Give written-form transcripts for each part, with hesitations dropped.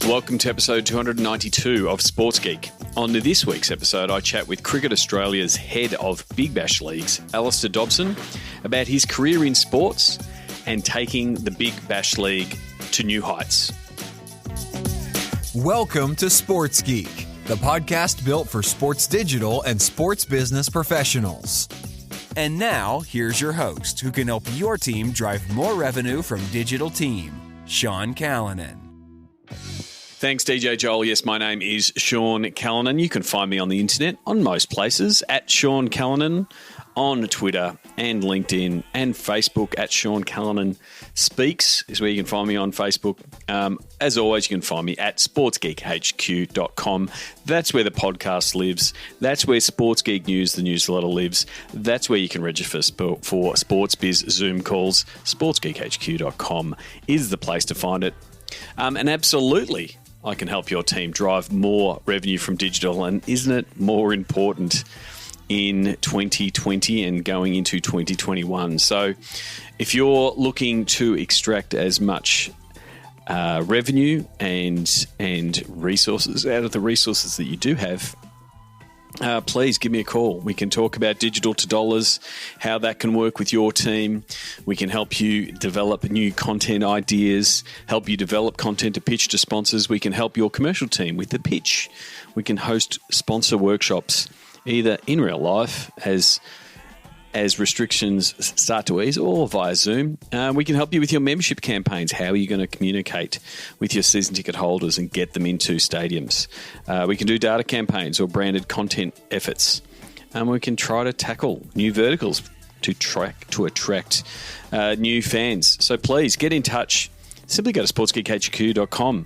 Welcome to episode 292 of Sports Geek. On this week's episode, I chat with Cricket Australia's head of Big Bash Leagues, Alistair Dobson, about his career in sports and taking the Big Bash League to new heights. Welcome to Sports Geek, the podcast built for sports digital and sports business professionals. And now, here's your host, who can help your team drive more revenue from Digital Team, Sean Callanan. Thanks, DJ Joel. Yes, my name is Sean Callanan. You can find me on the internet on most places at Sean Callanan, on Twitter and LinkedIn and Facebook at Sean Callanan Speaks is where you can find me on Facebook. As always, you can find me at sportsgeekhq.com. That's where the podcast lives. That's where Sports Geek News, the newsletter, lives. That's where you can register for Sports Biz Zoom calls. Sportsgeekhq.com is the place to find it. And absolutely, I can help your team drive more revenue from digital. And isn't it more important in 2020 and going into 2021? So if you're looking to extract as much revenue and resources out of the resources that you do have, please give me a call. We can talk about digital to dollars, how that can work with your team. We can help you develop new content ideas, help you develop content to pitch to sponsors. We can help your commercial team with the pitch. We can host sponsor workshops, either in real life as restrictions start to ease, or via Zoom. We can help you with your membership campaigns. How are you going to communicate with your season ticket holders and get them into stadiums? We can do data campaigns or branded content efforts. We can try to tackle new verticals to attract new fans. So please get in touch. Simply go to sportsgeekhq.com.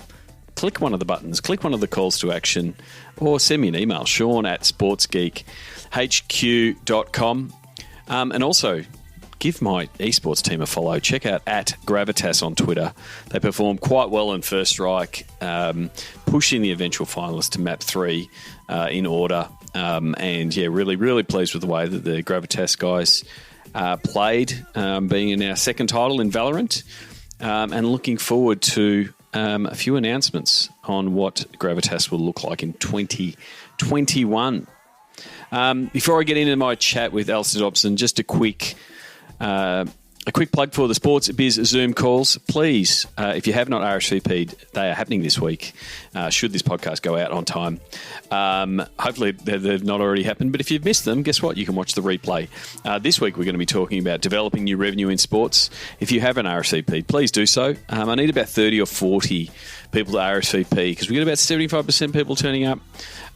Click one of the buttons, click one of the calls to action, or send me an email, sean@sportsgeekhq.com. And also, give my esports team a follow. Check out @Gravitas on Twitter. They performed quite well in First Strike, pushing the eventual finalists to map 3 in order. And yeah, really pleased with the way that the Gravitas guys played, being in our second title in Valorant, and looking forward to a few announcements on what Gravitas will look like in 2021. Before I get into my chat with Alistair Dobson, just a quick plug for the Sports Biz Zoom calls. Please, if you have not RSVP'd, they are happening this week, should this podcast go out on time. Hopefully they've not already happened, but if you've missed them, guess what? You can watch the replay. This week we're going to be talking about developing new revenue in sports. If you haven't RSVP'd, please do so. I need about 30 or 40 people to RSVP because we get about 75% people turning up.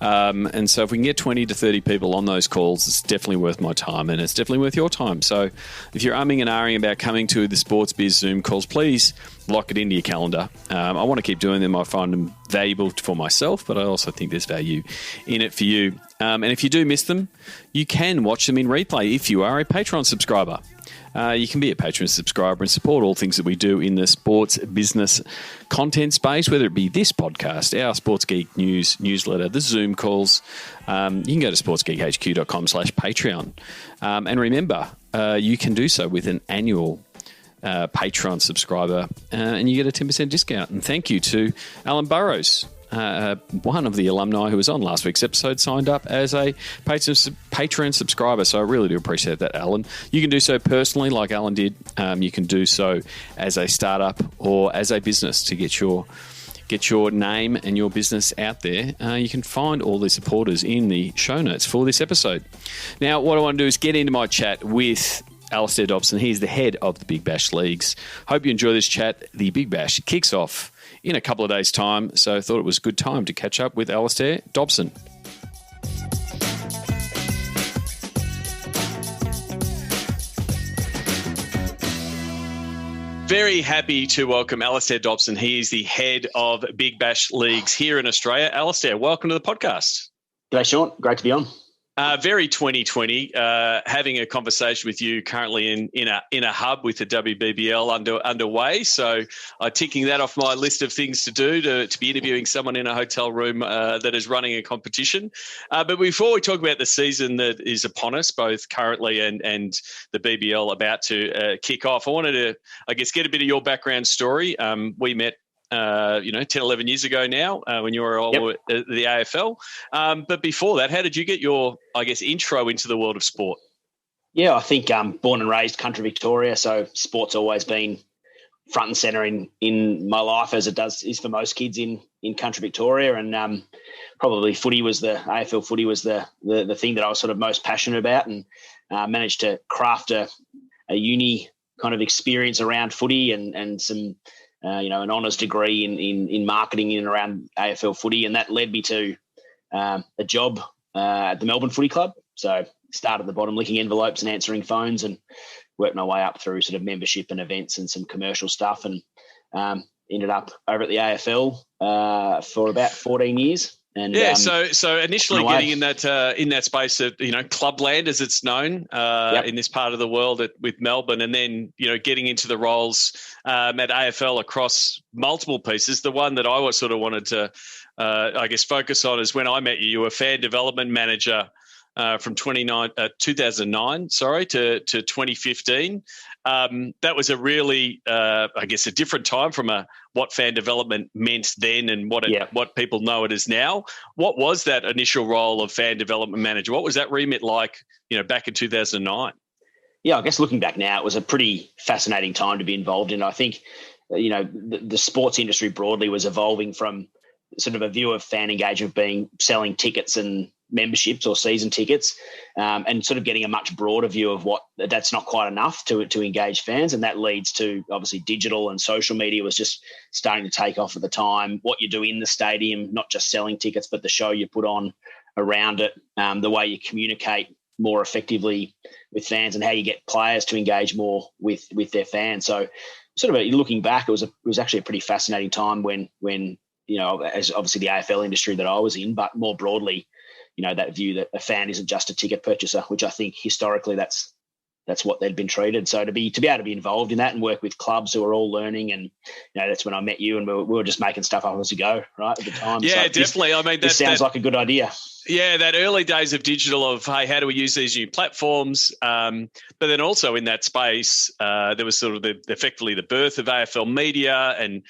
And so if we can get 20 to 30 people on those calls, it's definitely worth my time, and it's definitely worth your time. So if you're umming and ahhing about coming to the Sports Biz Zoom calls, please lock it into your calendar. I want to keep doing them. I find them valuable for myself, but I also think there's value in it for you. And if you do miss them, you can watch them in replay if you are a Patreon subscriber. You can be a Patreon subscriber and support all things that we do in the sports business content space, whether it be this podcast, our Sports Geek News newsletter, the Zoom calls. You can go to sportsgeekhq.com/Patreon. And remember, you can do so with an annual Patreon subscriber, and you get a 10% discount. And thank you to Alan Burrows, one of the alumni who was on last week's episode, signed up as a Patreon subscriber. So I really do appreciate that, Alan. You can do so personally like Alan did. You can do so as a startup or as a business to get your name and your business out there. You can find all the supporters in the show notes for this episode. Now, what I want to do is get into my chat with Alistair Dobson. He's the head of the Big Bash Leagues. Hope you enjoy this chat. The Big Bash kicks off in a couple of days' time, so I thought it was a good time to catch up with Alistair Dobson. Very happy to welcome Alistair Dobson. He is the head of Big Bash Leagues here in Australia. Alistair, welcome to the podcast. G'day, Sean. Great to be on. Very 2020, having a conversation with you currently in a hub with the WBBL underway. So ticking that off my list of things to do, to be interviewing someone in a hotel room that is running a competition. But before we talk about the season that is upon us, both currently and the BBL about to kick off, I wanted to, I guess, get a bit of your background story. We met 10, 11 years ago now, when you were all at the AFL. But before that, how did you get your, I guess, intro into the world of sport? Yeah, I think born and raised country Victoria, so sport's always been front and centre in my life, as it is for most kids in country Victoria. And probably AFL footy was the thing that I was sort of most passionate about, and managed to craft a uni kind of experience around footy and some an honours degree in marketing in and around AFL footy, and that led me to a job at the Melbourne Footy Club. So started at the bottom, licking envelopes and answering phones, and worked my way up through sort of membership and events and some commercial stuff, and ended up over at the AFL for about 14 years. And so initially getting in that space of clubland, as it's known in this part of the world with Melbourne, and then getting into the roles at AFL across multiple pieces. The one that I sort of wanted to focus on is when I met you. You were fan development manager from 2009 to 2015. That was a really, a different time from what fan development meant then and what people know it as now. What was that initial role of fan development manager? What was that remit like, back in 2009? Yeah, I guess looking back now, it was a pretty fascinating time to be involved in. I think, the sports industry broadly was evolving from sort of a view of fan engagement being selling tickets and memberships or season tickets, and sort of getting a much broader view of what that's not quite enough to engage fans. And that leads to obviously digital and social media was just starting to take off at the time. What you do in the stadium, not just selling tickets, but the show you put on around it, the way you communicate more effectively with fans, and how you get players to engage more with their fans. So sort of looking back, it was actually a pretty fascinating time when as obviously the AFL industry that I was in, but more broadly, that view that a fan isn't just a ticket purchaser, which I think historically that's what they'd been treated. So to be able to be involved in that and work with clubs who are all learning, and that's when I met you, and we were just making stuff up as we go, right, at the time. Yeah, so definitely. This sounds like a good idea. Yeah, that early days of digital of, hey, how do we use these new platforms? But then also in that space, there was sort of effectively the birth of AFL Media and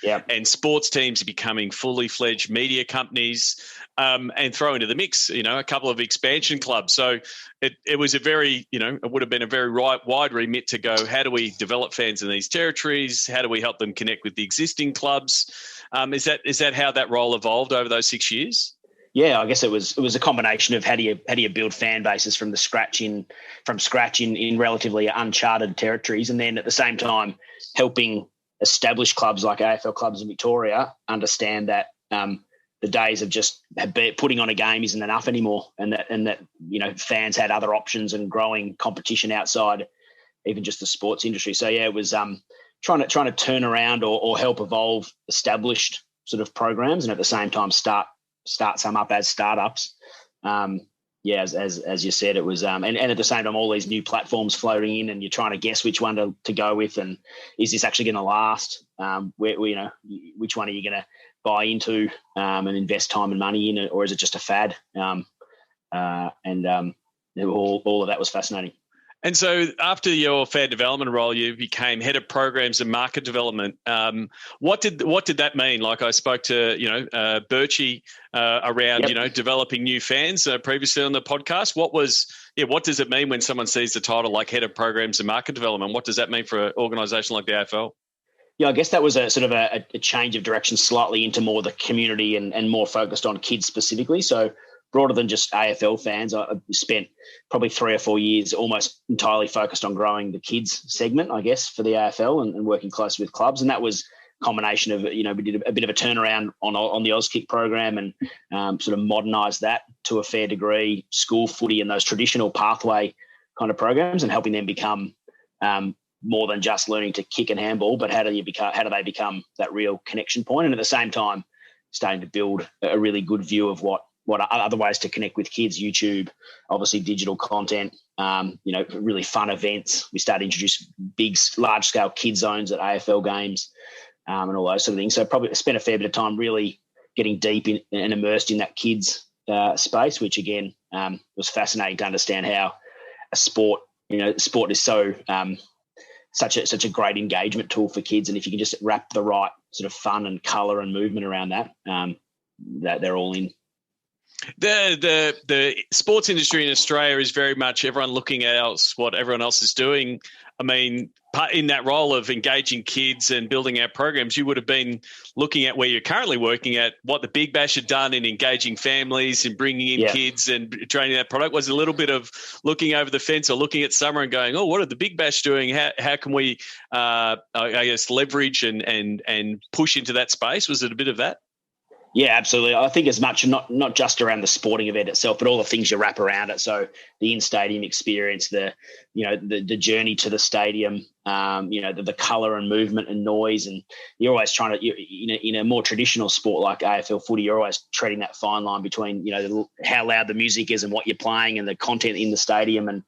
sports teams becoming fully fledged media companies, and throw into the mix, a couple of expansion clubs. So it was a very, it would have been a very wide remit to go, how do we develop fans in these territories? How do we help them connect with the existing clubs? Is that how that role evolved over those 6 years? Yeah, I guess it was a combination of how do you build fan bases from scratch in relatively uncharted territories, and then at the same time helping established clubs like AFL clubs in Victoria understand that the days of just putting on a game isn't enough anymore, and that fans had other options and growing competition outside even just the sports industry. So yeah, it was trying to turn around or help evolve established sort of programs, and at the same time start some up as startups. As you said, it was and at the same time all these new platforms floating in, and you're trying to guess which one to go with, and is this actually going to last? Which one are you going to buy into and invest time and money in, or is it just a fad? All of that was fascinating. And so after your fan development role, you became head of programs and market development. What did that mean? Like I spoke to, Birchie around, developing new fans previously on the podcast. What does it mean when someone sees the title like head of programs and market development? What does that mean for an organisation like the AFL? Yeah, I guess that was a sort of a change of direction slightly into more the community and more focused on kids specifically. So broader than just AFL fans, I spent probably 3 or 4 years almost entirely focused on growing the kids segment, I guess, for the AFL and working closely with clubs. And that was a combination of, we did a bit of a turnaround on the Auskick program and sort of modernised that to a fair degree, school footy and those traditional pathway kind of programs, and helping them become more than just learning to kick and handball, but how do they become that real connection point? And at the same time, starting to build a really good view of what are other ways to connect with kids, YouTube, obviously digital content, really fun events. We started introducing big, large-scale kid zones at AFL games and all those sort of things. So probably spent a fair bit of time really getting deep in and immersed in that kids space, which, again, was fascinating to understand how a sport is so such a great engagement tool for kids. And if you can just wrap the right sort of fun and colour and movement around that, that they're all in. The sports industry in Australia is very much everyone looking at what everyone else is doing. I mean, in that role of engaging kids and building our programs, you would have been looking at where you're currently working at, what the Big Bash had done in engaging families and bringing in kids and training that product. Was a little bit of looking over the fence or looking at summer and going, oh, what are the Big Bash doing? How can we, I guess, leverage and push into that space? Was it a bit of that? Yeah, absolutely. I think as much not just around the sporting event itself, but all the things you wrap around it. So the in-stadium experience, the journey to the stadium, the colour and movement and noise, and you're always trying to, in a more traditional sport like AFL footy, you're always treading that fine line between how loud the music is and what you're playing and the content in the stadium, and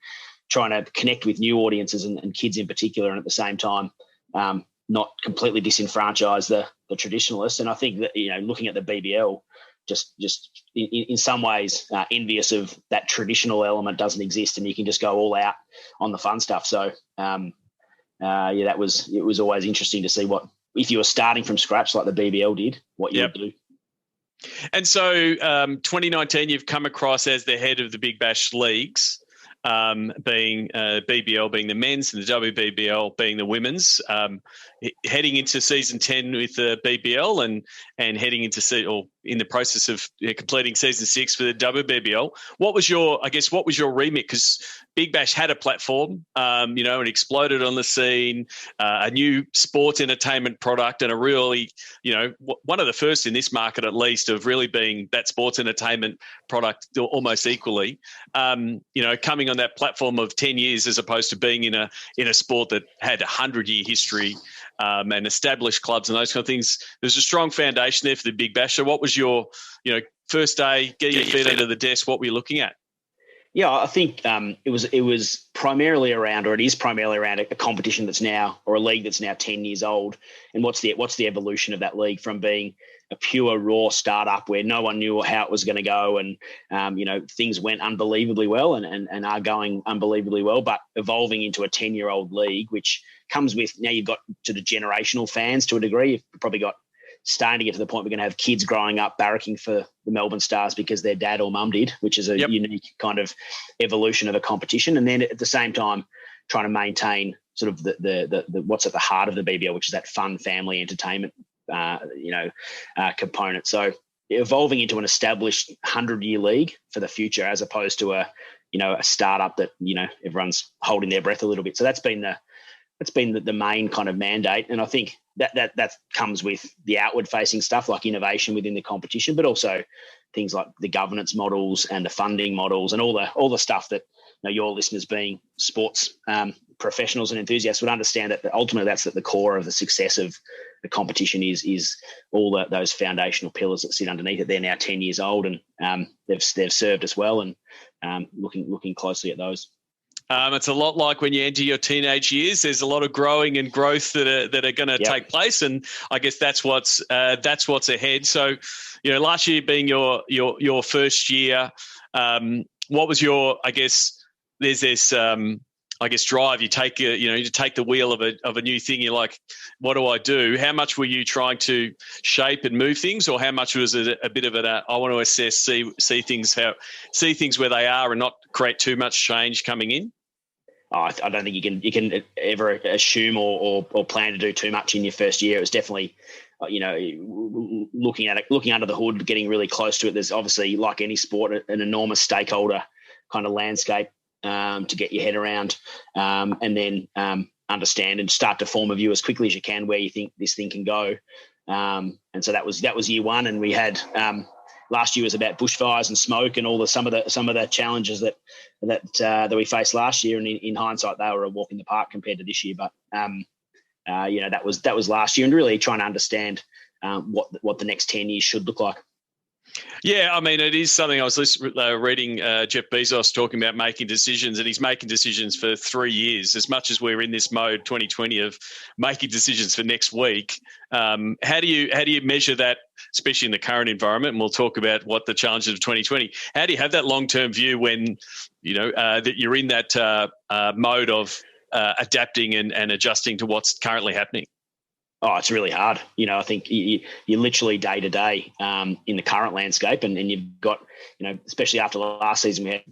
trying to connect with new audiences and kids in particular, and at the same time, not completely disenfranchise the traditionalists. And I think that, looking at the BBL, just in some ways envious of that traditional element doesn't exist, and you can just go all out on the fun stuff. So it was always interesting to see what, if you were starting from scratch like the BBL did, what you would do. And so 2019, you've come across as the head of the Big Bash leagues. Being BBL being the men's and the WBBL being the women's, heading into season 10 with the BBL and heading into in the process of completing season 6 for the WBBL. What was your remit? Because Big Bash had a platform, and exploded on the scene, a new sports entertainment product, and a really, one of the first in this market at least of really being that sports entertainment product almost equally, coming on that platform of 10 years as opposed to being in a sport that had a 100-year history and established clubs and those kind of things. There's a strong foundation there for the Big Bash. So what was your, first day, get your feet under the desk? What were you looking at? Yeah, I think it was primarily around, or it is primarily around a competition that's now, or a league that's now 10 years old. And what's the evolution of that league from being a pure raw startup where no one knew how it was going to go, and things went unbelievably well and are going unbelievably well, but evolving into a 10-year-old league, which comes with, now you've got to the generational fans to a degree. You've probably got starting to get to the point we're going to have kids growing up barracking for the Melbourne Stars because their dad or mum did, which is a unique kind of evolution of a competition. And then at the same time, trying to maintain sort of the what's at the heart of the BBL, which is that fun family entertainment, component. So evolving into an established 100-year league for the future, as opposed to a startup that, everyone's holding their breath a little bit. So that's been the main kind of mandate. And I think that comes with the outward facing stuff like innovation within the competition, but also things like the governance models and the funding models and all the stuff that your listeners, being sports professionals and enthusiasts, would understand that ultimately that's at the core of the success of the competition is all those foundational pillars that sit underneath it. They're now 10 years old, and they've served us well, and looking closely at those. It's a lot like when you enter your teenage years. There's a lot of growing and growth that are going to take place, and I guess that's what's ahead. So, last year being your first year, what was your? I guess there's this drive. You take to take the wheel of a new thing. You're like, what do I do? How much were you trying to shape and move things, or how much was it a bit of I want to assess, see things where they are, and not create too much change coming in? I don't think you can ever assume or plan to do too much in your first year. It was definitely, looking at it, looking under the hood, getting really close to it. There's obviously, like any sport, an enormous stakeholder kind of landscape to get your head around, and then understand and start to form a view as quickly as you can where you think this thing can go. And so that was year one, and we had last year was about bushfires and smoke and some of the challenges that we faced last year. And in hindsight, they were a walk in the park compared to this year. But that was last year, and really trying to understand what the next 10 years should look like. Yeah, I mean, it is something I was reading Jeff Bezos talking about making decisions, and he's making decisions for 3 years, as much as we're in this mode 2020 of making decisions for next week. How do you measure that, especially in the current environment? And we'll talk about what the challenges of 2020. How do you have that long-term view when, that you're in that mode of adapting and adjusting to what's currently happening? Oh, it's really hard. I think you're literally day to day in the current landscape, and you've got, especially after last season, we had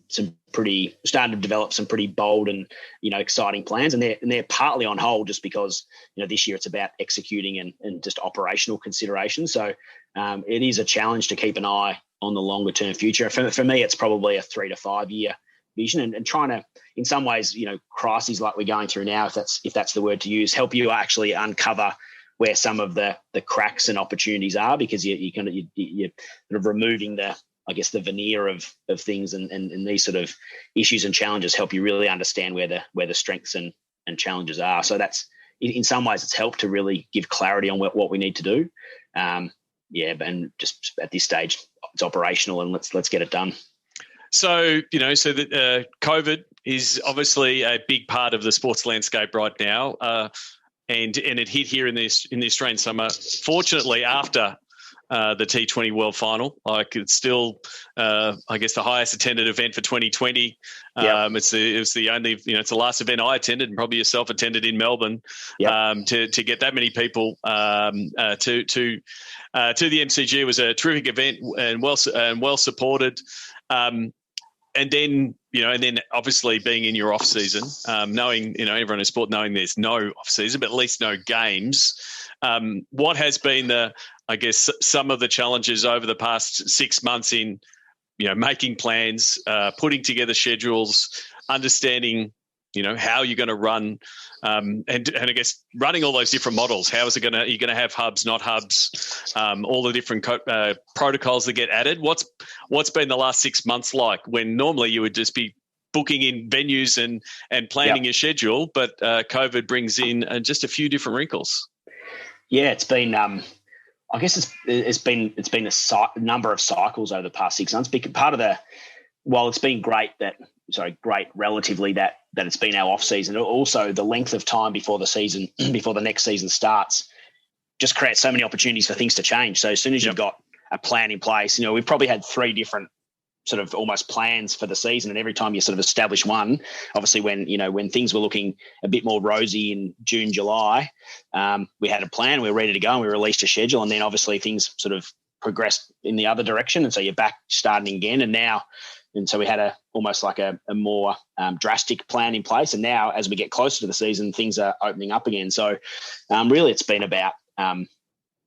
starting to develop some pretty bold and exciting plans, and they're partly on hold just because this year it's about executing and just operational considerations. So it is a challenge to keep an eye on the longer term future. For me, it's probably a 3 to 5 year vision, and trying to, in some ways, crises like we're going through now, if that's the word to use, help you actually uncover where some of the cracks and opportunities are, because you're sort of removing the veneer of things, and these sort of issues and challenges help you really understand where the strengths and challenges are. So that's, in some ways, it's helped to really give clarity on what we need to do. And just at this stage, it's operational, and let's get it done. So, that COVID is obviously a big part of the sports landscape right now. And it hit here in the Australian summer. Fortunately, after the T20 World Final, it's still, I guess, the highest attended event for 2020. Yep. It was the only, it's the last event I attended, and probably yourself attended in Melbourne. Yep. To get that many people to the MCG was a terrific event and well supported. And then obviously being in your off season, knowing, everyone in sport knowing there's no off season, but at least no games. What has been some of the challenges over the past 6 months in, making plans, putting together schedules, understanding, how you're going to run, and I guess running all those different models. How is it going to? You're going to have hubs, not hubs, all the different protocols that get added. What's been the last 6 months like, when normally you would just be booking in venues and planning your schedule, but COVID brings in just a few different wrinkles. Yeah, it's been. I guess it's been a number of cycles over the past 6 months. Part of while it's been great relatively that it's been our off season, also the length of time before the next season starts just creates so many opportunities for things to change. So as soon as you've got a plan in place, we've probably had 3 different sort of almost plans for the season, and every time you sort of establish one, obviously when things were looking a bit more rosy in June, July, we had a plan, we were ready to go, and we released a schedule, and then obviously things sort of progressed in the other direction, and so you're back starting again, and so we had almost like a more drastic plan in place, and now as we get closer to the season, things are opening up again. So really it's been about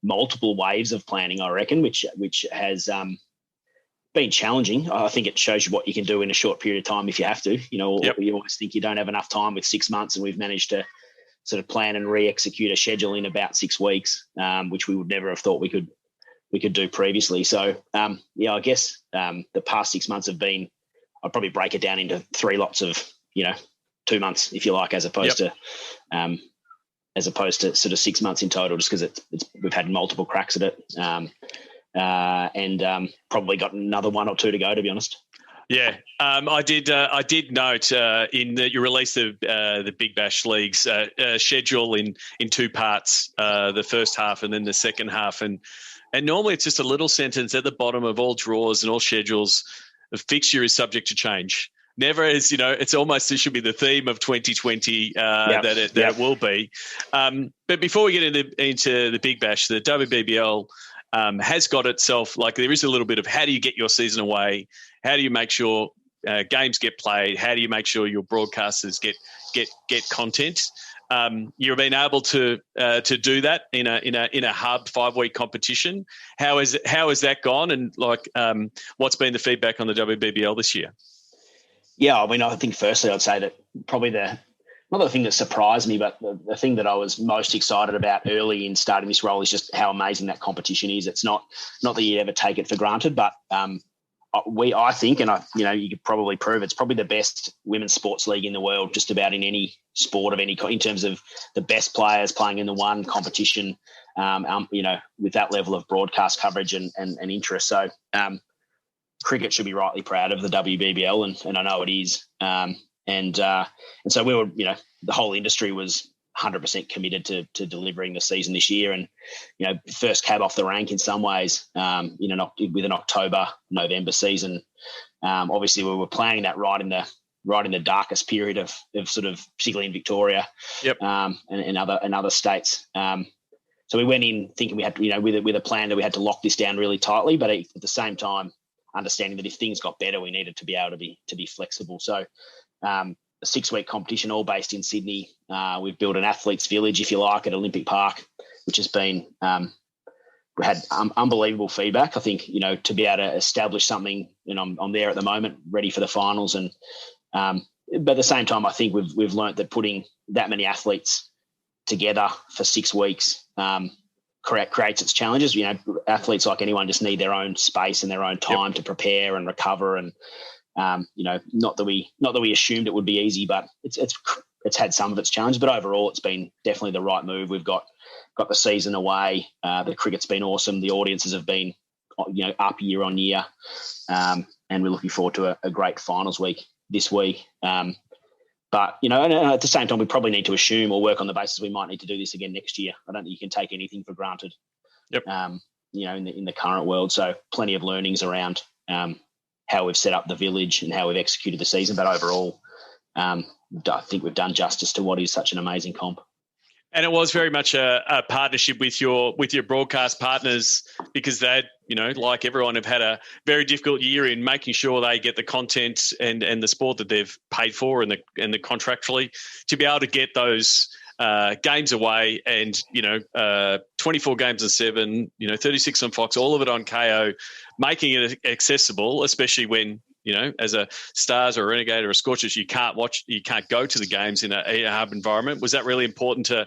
multiple waves of planning, I reckon, which has been challenging. I think it shows you what you can do in a short period of time if you have to. You always think you don't have enough time with 6 months, and we've managed to sort of plan and re-execute a schedule in about 6 weeks, which we would never have thought we could do previously. So, I guess the past 6 months have been, I'd probably break it down into 3 lots of, 2 months, if you like, as opposed to sort of 6 months in total, just because we've had multiple cracks at it. And probably got another 1 or 2 to go, to be honest. Yeah, I did note in that you released the Big Bash League's schedule in 2 parts, the first half and then the second half, and normally it's just a little sentence at the bottom of all draws and all schedules: the fixture is subject to change. Never is, it's almost, it should be the theme of 2020 that it will be. But before we get into the Big Bash, the WBBL has got itself, there is a little bit of how do you get your season away? How do you make sure games get played? How do you make sure your broadcasters get content? You've been able to do that in a hub 5-week competition. How has that gone? And what's been the feedback on the WBBL this year? Yeah, I mean, I think firstly I'd say that probably not the thing that surprised me, but the thing that I was most excited about early in starting this role is just how amazing that competition is. It's not that you ever take it for granted, but I think, and you could probably prove it's probably the best women's sports league in the world, just about in any sport of any, in terms of the best players playing in the one competition, with that level of broadcast coverage and interest. So cricket should be rightly proud of the WBBL, and I know it is. And so we were, the whole industry was 100% committed to delivering the season this year, and first cab off the rank in some ways. With an October-November season, obviously we were planning that right in the darkest period of sort of, particularly in Victoria, and other states. So we went in thinking we had to, with a plan that we had to lock this down really tightly, but at the same time, understanding that if things got better, we needed to be able to be flexible. So a 6-week competition, all based in Sydney. We've built an athletes village, if you like, at Olympic Park, which has been we had unbelievable feedback. I think to be able to establish something, I'm there at the moment, ready for the finals, and but at the same time, I think we've learnt that putting that many athletes together for 6 weeks creates its challenges. Athletes, like anyone, just need their own space and their own time to prepare and recover. And not that we assumed it would be easy, but it's had some of its challenges. But overall, it's been definitely the right move. We've got the season away. The cricket's been awesome. The audiences have been up year on year, and we're looking forward to a great finals week this week. But, and at the same time, we probably need to assume or work on the basis we might need to do this again next year. I don't think you can take anything for granted, in the current world. So plenty of learnings around how we've set up the village and how we've executed the season. But overall, I think we've done justice to what is such an amazing comp. And it was very much a partnership with your broadcast partners, because they, like everyone, have had a very difficult year in making sure they get the content and the sport that they've paid for and the contractually to be able to get those games away, and 24 games on 7, 36 on Fox, all of it on KO, making it accessible, especially when as a Stars or a Renegade or a Scorchers, you can't go to the games in a hub environment. Was that really important to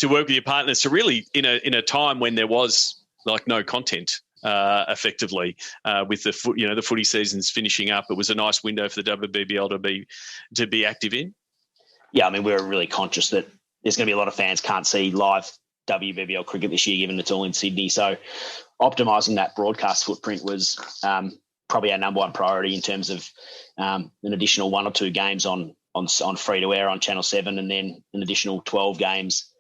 work with your partners to really in a time when there was like no content effectively with the footy seasons finishing up? It was a nice window for the WBBL to be active in. Yeah, I mean, we were really conscious that there's going to be a lot of fans can't see live WBBL cricket this year, given it's all in Sydney. So optimising that broadcast footprint was probably our number one priority in terms of an additional 1 or 2 games on free to air on Channel 7, and then an additional 12 games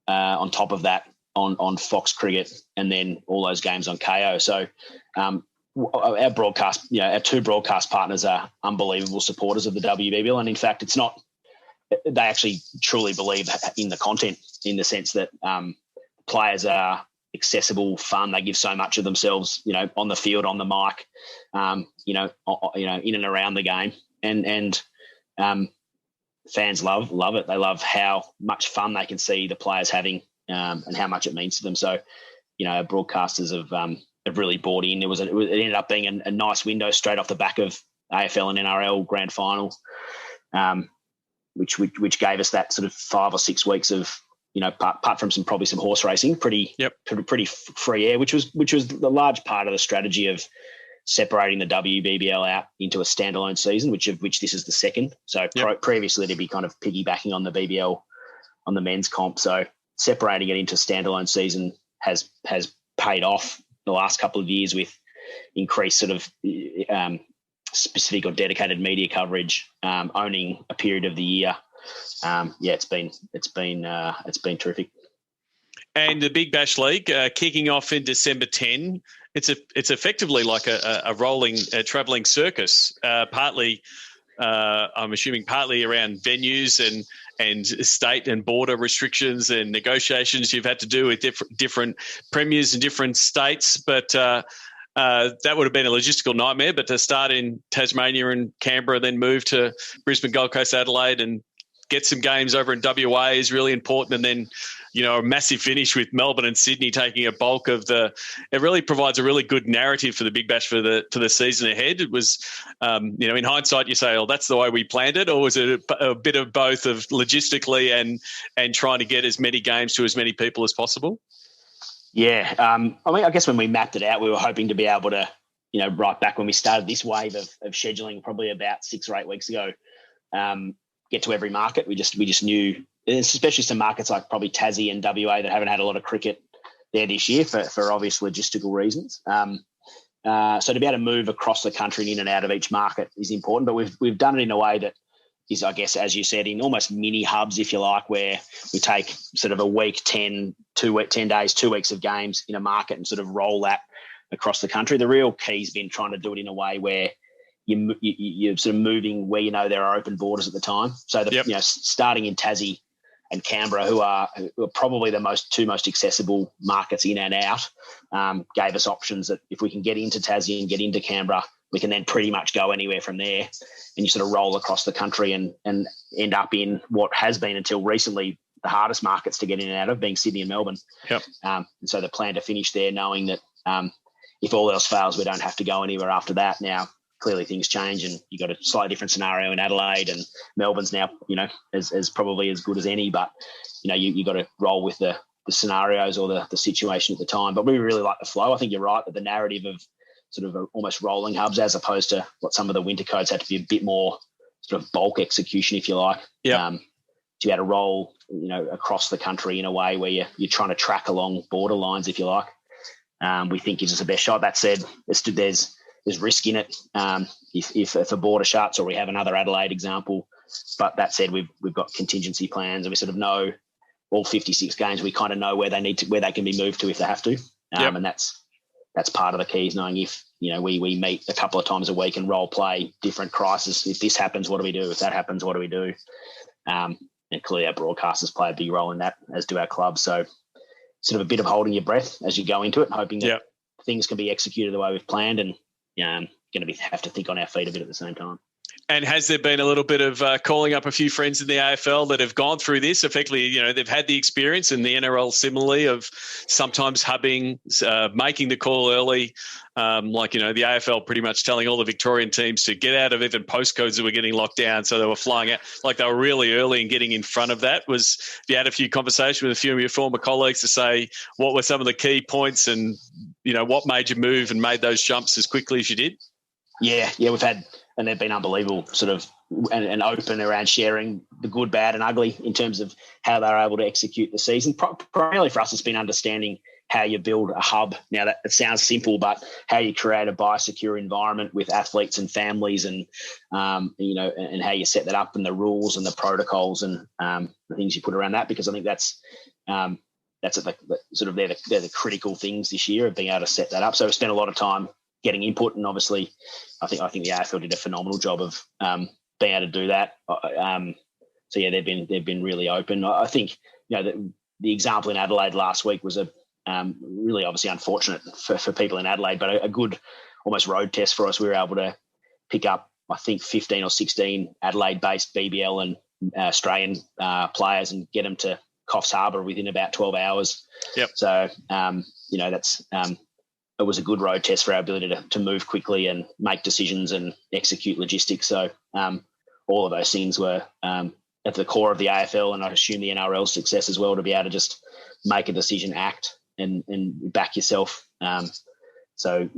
on top of that on Fox Cricket, and then all those games on KO. So our broadcast, our 2 broadcast partners are unbelievable supporters of the WBBL, and in fact, it's not. They actually truly believe in the content, in the sense that players are accessible, fun. They give so much of themselves, on the field, on the mic, in and around the game, and fans love it. They love how much fun they can see the players having, and how much it means to them. So, our broadcasters have really bought in. It ended up being a nice window straight off the back of AFL and NRL grand final, which gave us that sort of 5 or 6 weeks of, apart from some horse racing, pretty free air, which was the large part of the strategy of separating the WBBL out into a standalone season, which this is the second. So previously to be kind of piggybacking on the BBL on the men's comp. So separating it into standalone season has paid off the last couple of years with increased sort of specific or dedicated media coverage, owning a period of the year. It's been terrific. And the Big Bash League kicking off in December 10. It's effectively like a rolling travelling circus. Partly, I'm assuming, partly around venues and state and border restrictions and negotiations you've had to do with different premiers in different states, but. That would have been a logistical nightmare, but to start in Tasmania and Canberra, then move to Brisbane, Gold Coast, Adelaide, and get some games over in WA is really important. And then, a massive finish with Melbourne and Sydney taking a bulk of it really provides a really good narrative for the Big Bash for the season ahead. It was, in hindsight, you say, oh, that's the way we planned it, or was it a bit of both of logistically and trying to get as many games to as many people as possible? Yeah. I guess when we mapped it out, we were hoping to be able to, right back when we started this wave of scheduling probably about 6 or 8 weeks ago, get to every market. We just knew, especially some markets like probably Tassie and WA that haven't had a lot of cricket there this year for obvious logistical reasons. So to be able to move across the country and in and out of each market is important, but we've done it in a way that is, I guess, as you said, in almost mini hubs, if you like, where we take sort of a week, 10 days, 2 weeks of games in a market and sort of roll that across the country. The real key's been trying to do it in a way where you're sort of moving where there are open borders at the time. So starting in Tassie, Canberra, who are probably the two most accessible markets in and out, gave us options that if we can get into Tassie and get into Canberra, we can then pretty much go anywhere from there, and you sort of roll across the country and end up in what has been until recently the hardest markets to get in and out of, being Sydney and Melbourne. Yep. And so the plan to finish there, knowing that if all else fails, we don't have to go anywhere after that. Now, clearly things change, and you got a slightly different scenario in Adelaide, and Melbourne's now, as probably as good as any, but you got to roll with the scenarios or the situation at the time. But we really like the flow. I think you're right that the narrative of sort of almost rolling hubs, as opposed to what some of the winter codes had to be a bit more sort of bulk execution, if you like. Yeah. To be able to roll, across the country in a way where you're trying to track along border lines, if you like, we think gives us the best shot. That said, there's risk in it if a border shuts, or we have another Adelaide example. But that said, we've got contingency plans, and we sort of know all 56 games. We kind of know where they can be moved to if they have to, and that's part of the key, is knowing if we meet a couple of times a week and role play different crises. If this happens, what do we do? If that happens, what do we do? And clearly our broadcasters play a big role in that, as do our clubs. So sort of a bit of holding your breath as you go into it, hoping that things can be executed the way we've planned, and going to have to think on our feet a bit at the same time. And has there been a little bit of calling up a few friends in the AFL that have gone through this? Effectively, they've had the experience, and the NRL similarly, of sometimes hubbing, making the call early, the AFL pretty much telling all the Victorian teams to get out of even postcodes that were getting locked down, so they were flying out, like they were really early and getting in front of that. Have you had a few conversations with a few of your former colleagues to say what were some of the key points, and what made you move and made those jumps as quickly as you did? Yeah, we've had. And they've been unbelievable, sort of, and open around sharing the good, bad, and ugly in terms of how they're able to execute the season. Primarily for us, it's been understanding how you build a hub. Now, that it sounds simple, but how you create a biosecure environment with athletes and families, and and how you set that up, and the rules and the protocols and the things you put around that. Because I think that's at the sort of they're the critical things this year, of being able to set that up. So we spent a lot of time getting input, and obviously I think the AFL did a phenomenal job of being able to do that. So yeah, they've been really open. I think the example in Adelaide last week was a really obviously unfortunate for people in Adelaide, but a good almost road test for us. We were able to pick up, I think, 15 or 16 Adelaide-based BBL and Australian players and get them to Coffs Harbour within about 12 hours. Yep. So that's it was a good road test for our ability to move quickly and make decisions and execute logistics. So all of those things were at the core of the AFL, and I assume the NRL's success as well, to be able to just make a decision, act, and back yourself. So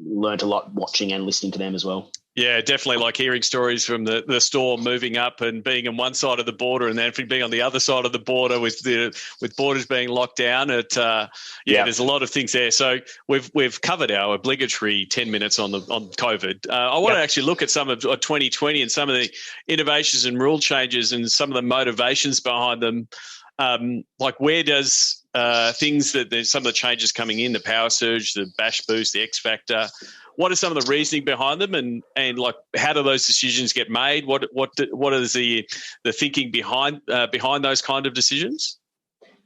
learned a lot watching and listening to them as well. Yeah, definitely, like hearing stories from the storm moving up and being on one side of the border, and then being on the other side of the border with borders being locked down. There's a lot of things there. So we've covered our obligatory 10 minutes on COVID. I want to actually look at some of 2020 and some of the innovations and rule changes and some of the motivations behind them. Like, where does things that there's some of the changes coming in, the power surge, the bash boost, the X factor, what are some of the reasoning behind them, and like, how do those decisions get made? What is the thinking behind those kind of decisions?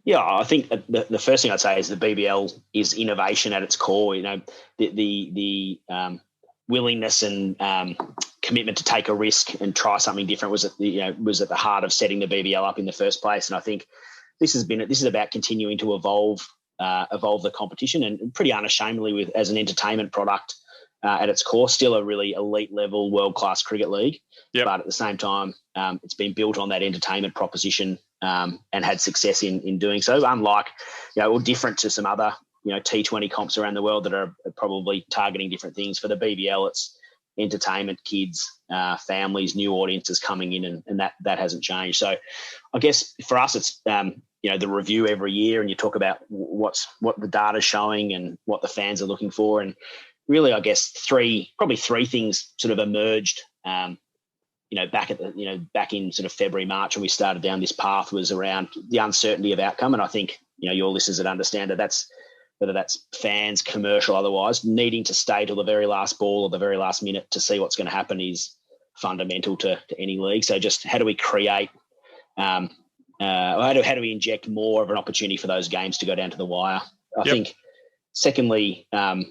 Yeah, I think the first thing I'd say is the BBL is innovation at its core. The willingness and commitment to take a risk and try something different was at the heart of setting the BBL up in the first place. And I think this is about continuing to evolve the competition, and pretty unashamedly as an entertainment product. At its core, still a really elite level, world-class cricket league. Yep. But at the same time, it's been built on that entertainment proposition and had success in doing so. Unlike, or different to some other, T20 comps around the world that are probably targeting different things. For the BBL, it's entertainment, kids, families, new audiences coming in, and that hasn't changed. So I guess for us, it's, the review every year, and you talk about what the data's showing and what the fans are looking for. And really, I guess probably three things sort of emerged, back in sort of February, March, when we started down this path, was around the uncertainty of outcome. And I think, your listeners would understand that whether that's fans, commercial, otherwise, needing to stay till the very last ball or the very last minute to see what's going to happen is fundamental to any league. So just how do we create how do we inject more of an opportunity for those games to go down to the wire? I think, secondly, I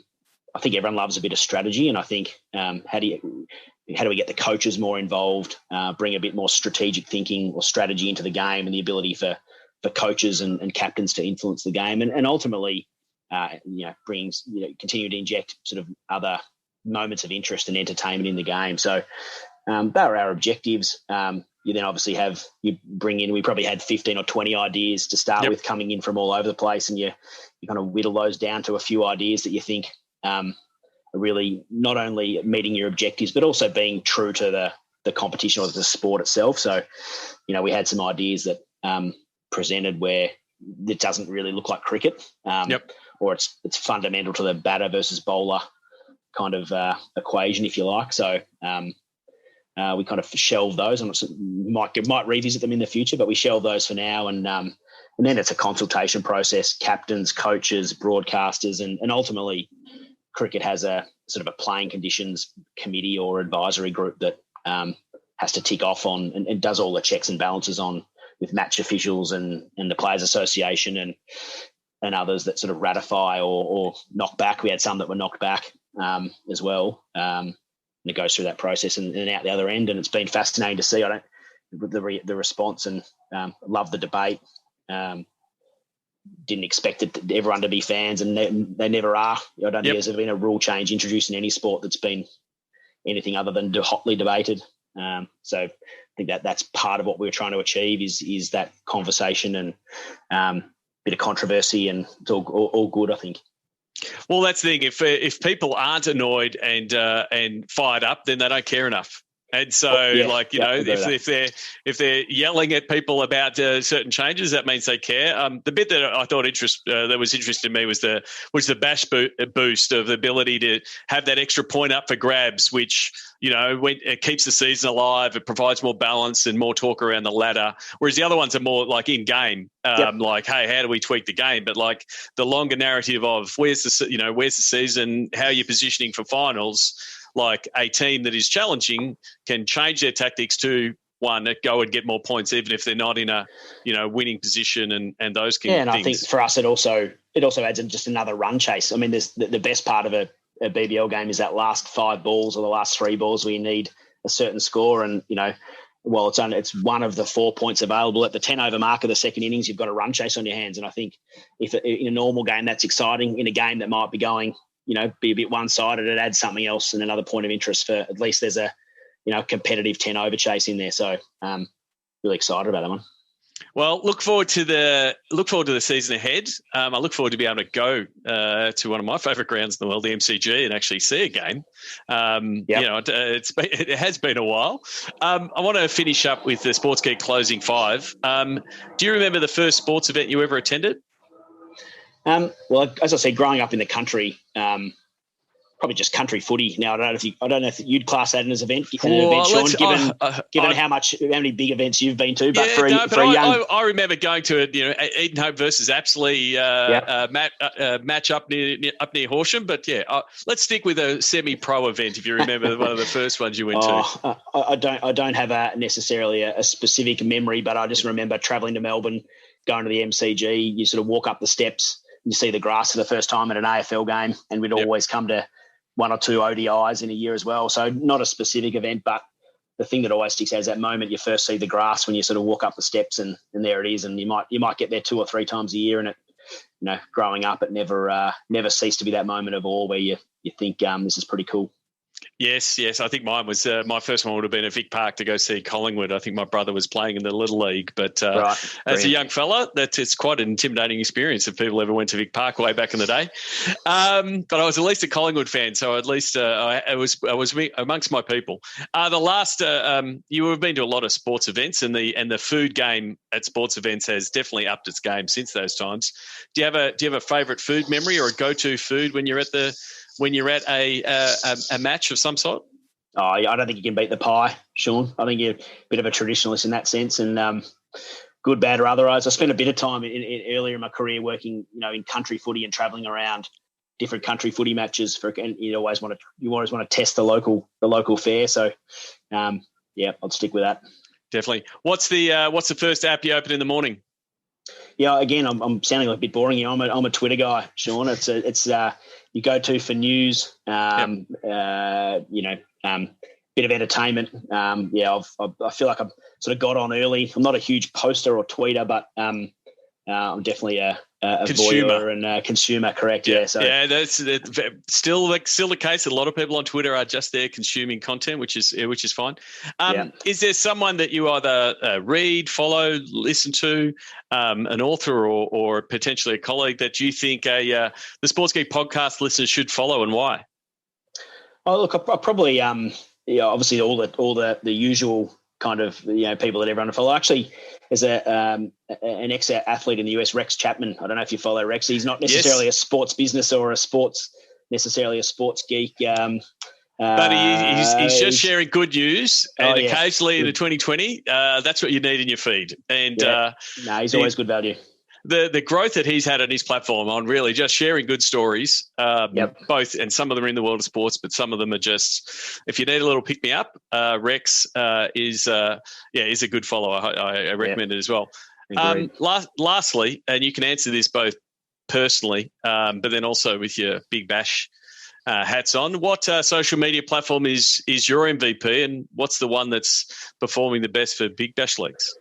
think everyone loves a bit of strategy, and I think how do we get the coaches more involved, bring a bit more strategic thinking or strategy into the game, and the ability for coaches and captains to influence the game, and ultimately, continue to inject sort of other moments of interest and entertainment in the game. So that are our objectives. You then obviously we probably had 15 or 20 ideas to start with coming in from all over the place, and you kind of whittle those down to a few ideas that you think are really not only meeting your objectives, but also being true to the competition or the sport itself. So, we had some ideas that presented where it doesn't really look like cricket, or it's fundamental to the batter versus bowler kind of equation, if you like. So we kind of shelved those, and might revisit them in the future, but we shelved those for now. And then it's a consultation process, captains, coaches, broadcasters, and ultimately cricket has a sort of a playing conditions committee or advisory group that has to tick off on and does all the checks and balances on with match officials and the Players Association and others that sort of ratify or knock back. We had some that were knocked back as well. And it goes through that process and out the other end. And it's been fascinating to see. The response, and love the debate. Didn't expect everyone to be fans, and they never are. I don't think there's ever been a rule change introduced in any sport that's been anything other than hotly debated. So I think that's part of what we're trying to achieve is that conversation and bit of controversy, and it's all good, I think. Well, that's the thing. If people aren't annoyed and fired up, then they don't care enough. And so, if they're yelling at people about certain changes, that means they care. The bit that I thought that was interesting to me was the bash boost of the ability to have that extra point up for grabs, which when it keeps the season alive, it provides more balance and more talk around the ladder. Whereas the other ones are more like in game, like, hey, how do we tweak the game? But like the longer narrative of where's the season, how you're positioning for finals. Like a team that is challenging can change their tactics to one, go and get more points, even if they're not in a winning position and those kind of things. I think for us it also adds just another run chase. I mean, there's the best part of a BBL game is that last 5 balls or the last 3 balls where you need a certain score, and while it's one of the 4 points available at the 10 over mark of the second innings, you've got a run chase on your hands. And I think if in a normal game that's exciting, in a game that might be going be a bit one-sided, it adds something else and another point of interest for at least there's a, competitive 10 over chase in there. So really excited about that one. Well, look forward to the season ahead. I look forward to be able to go to one of my favourite grounds in the world, the MCG, and actually see a game. It has been a while. I want to finish up with the Sports Geek closing 5. Do you remember the first sports event you ever attended? Well, as I said, growing up in the country, probably just country footy. Now, I don't know if you'd class that as an event, Sean, given how many big events you've been to. But I remember going to Eden Hope versus Apsley match up near Horsham. But let's stick with a semi-pro event. If you remember one of the first ones you went to. I don't have necessarily a specific memory, but I just remember travelling to Melbourne, going to the MCG. You sort of walk up the steps. You see the grass for the first time at an AFL game, and we'd always come to 1 or 2 ODIs in a year as well. So not a specific event, but the thing that always sticks out is that moment you first see the grass when you sort of walk up the steps, and there it is. And you might get there 2 or 3 times a year, and it, growing up, it never ceased to be that moment of awe where you think this is pretty cool. Yes. I think mine was my first one would have been at Vic Park to go see Collingwood. I think my brother was playing in the Little League, but as a young fella, it's quite an intimidating experience if people ever went to Vic Park way back in the day. But I was at least a Collingwood fan, so at least I was amongst my people. The last you have been to a lot of sports events, and the food game at sports events has definitely upped its game since those times. Do you have a favourite food memory or a go-to food when you're at a match of some sort? Oh, I don't think you can beat the pie, Sean. I think you're a bit of a traditionalist in that sense, and good, bad, or otherwise. I spent a bit of time earlier in my career working, in country footy and travelling around different country footy matches. And you always want to test the local fare. So, I'll stick with that. Definitely. What's the first app you open in the morning? Yeah, again, I'm sounding like a bit boring here. I'm a Twitter guy, Sean. It's you go to for news, bit of entertainment. I feel like I've sort of got on early. I'm not a huge poster or tweeter, but I'm definitely a consumer voyeur and consumer. Correct? Yeah. So That's still the case. A lot of people on Twitter are just there consuming content, which is fine. Is there someone that you either read, follow, listen to, an author or potentially a colleague that you think the Sports Geek podcast listeners should follow, and why? Oh, look, I probably obviously all the usual kind of people that everyone follow. Actually, there's an ex-athlete in the US, Rex Chapman. I don't know if you follow Rex. He's not necessarily a sports business or a sports geek. But he's just sharing good news, and occasionally in the 2020, that's what you need in your feed. And he's always good value. The growth that he's had on his platform on really just sharing good stories, both, and some of them are in the world of sports, but some of them are just, if you need a little pick me up, Rex is a good follower. I recommend it as well. Lastly, and you can answer this both personally, but then also with your Big Bash hats on, what social media platform is your MVP, and what's the one that's performing the best for Big Bash leagues?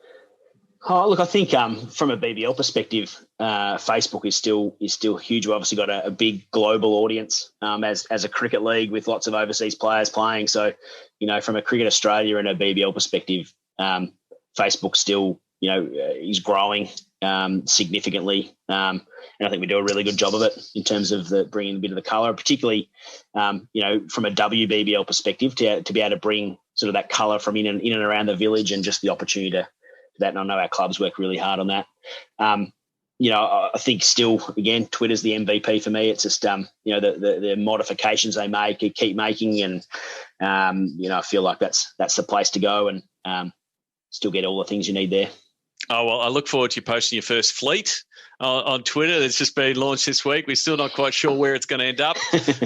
Oh, look, I think from a BBL perspective, Facebook is still huge. We've obviously got a big global audience as a cricket league with lots of overseas players playing. So, from a Cricket Australia and a BBL perspective, Facebook still, is growing significantly. And I think we do a really good job of it in terms of bringing a bit of the colour, particularly, from a WBBL perspective, to be able to bring sort of that colour from in and around the village, and just the opportunity to that. And I know our clubs work really hard on that. I think still, again, Twitter's the MVP for me. It's just, the modifications they keep making. And, I feel like that's the place to go, and still get all the things you need there. Oh, well, I look forward to you posting your first fleet on Twitter. It's just been launched this week. We're still not quite sure where it's going to end up.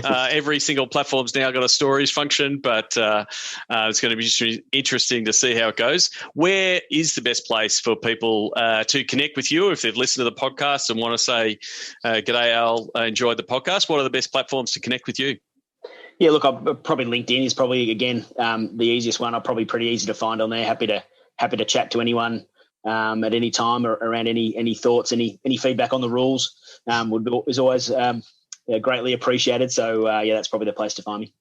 Every single platform's now got a stories function, but it's going to be interesting to see how it goes. Where is the best place for people to connect with you if they've listened to the podcast and want to say, g'day, Al, I enjoyed the podcast? What are the best platforms to connect with you? Yeah, look, probably LinkedIn is probably, again, the easiest one. I'm probably pretty easy to find on there. Happy to chat to anyone at any time or around any thoughts, any feedback on the rules is always greatly appreciated. So that's probably the place to find me.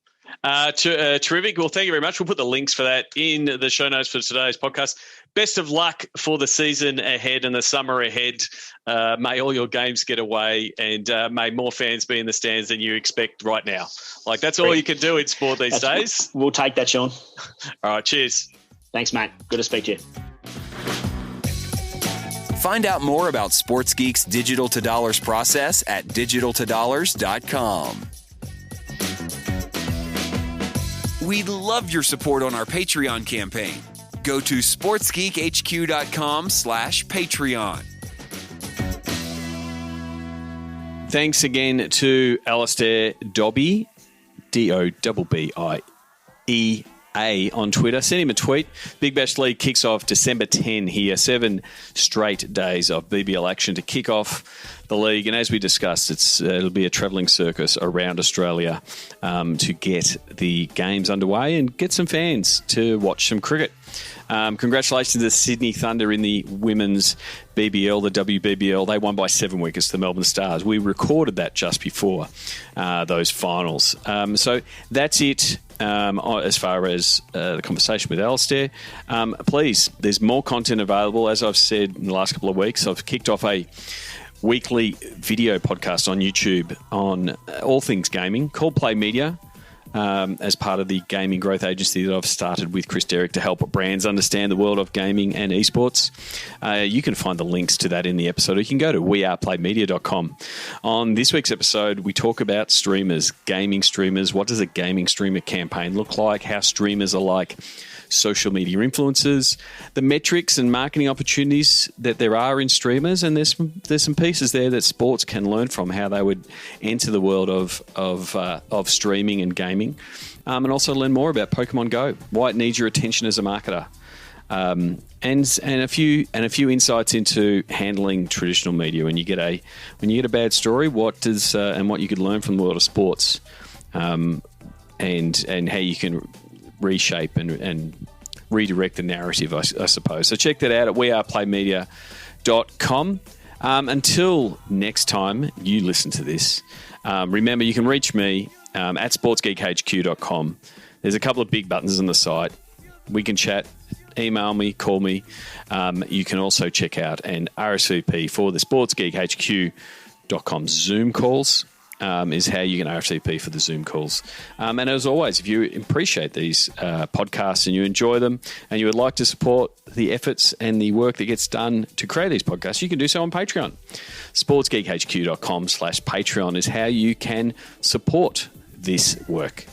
Terrific. Well, thank you very much. We'll put the links for that in the show notes for today's podcast. Best of luck for the season ahead and the summer ahead. May all your games get away, and may more fans be in the stands than you expect right now. Like, that's all you can do in sport these days. We'll take that, Sean. All right. Cheers. Thanks, mate. Good to speak to you. Find out more about Sports Geek's Digital to Dollars process at digitaltodollars.com. We'd love your support on our Patreon campaign. Go to sportsgeekhq.com/Patreon. Thanks again to Alistair Dobby, DOBBIE. On Twitter. Send him a tweet. Big Bash League kicks off December 10 here. 7 straight days of BBL action to kick off the league. And as we discussed, it'll be a travelling circus around Australia to get the games underway and get some fans to watch some cricket. Congratulations to the Sydney Thunder in the women's BBL, the WBBL. They won by 7 wickets to the Melbourne Stars. We recorded that just before those finals. So that's it. As far as the conversation with Alistair, please, there's more content available. As I've said in the last couple of weeks, I've kicked off a weekly video podcast on YouTube on all things gaming called Play Media, as part of the gaming growth agency that I've started with Chris Derrick to help brands understand the world of gaming and esports. You can find the links to that in the episode. You can go to weareplaymedia.com. On this week's episode, we talk about streamers, gaming streamers. What does a gaming streamer campaign look like? How streamers are like social media influencers, the metrics and marketing opportunities that there are in streamers, and there's some pieces there that sports can learn from, how they would enter the world of streaming and gaming, and also learn more about Pokemon Go, why it needs your attention as a marketer. and a few insights into handling traditional media. When you get a bad story, what you could learn from the world of sports, and how you can reshape and redirect the narrative, I suppose. So check that out at weareplaymedia.com. Until next time you listen to this, remember you can reach me at sportsgeekhq.com. There's a couple of big buttons on the site. We can chat, email me, call me. You can also check out an RSVP for the sportsgeekhq.com Zoom calls. Is how you can RSVP for the Zoom calls. And as always, if you appreciate these podcasts and you enjoy them and you would like to support the efforts and the work that gets done to create these podcasts, you can do so on Patreon. sportsgeekhq.com/Patreon is how you can support this work.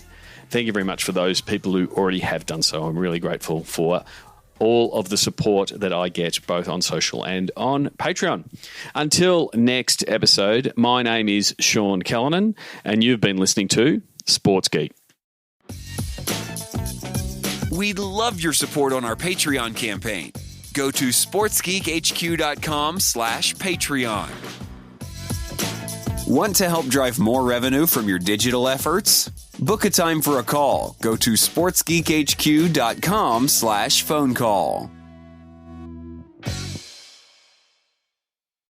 Thank you very much for those people who already have done so. I'm really grateful for all of the support that I get both on social and on Patreon. Until next episode, my name is Sean Callanan, and you've been listening to Sports Geek. We'd love your support on our Patreon campaign. Go to sportsgeekhq.com/Patreon. Want to help drive more revenue from your digital efforts? Book a time for a call. Go to sportsgeekhq.com/phone call.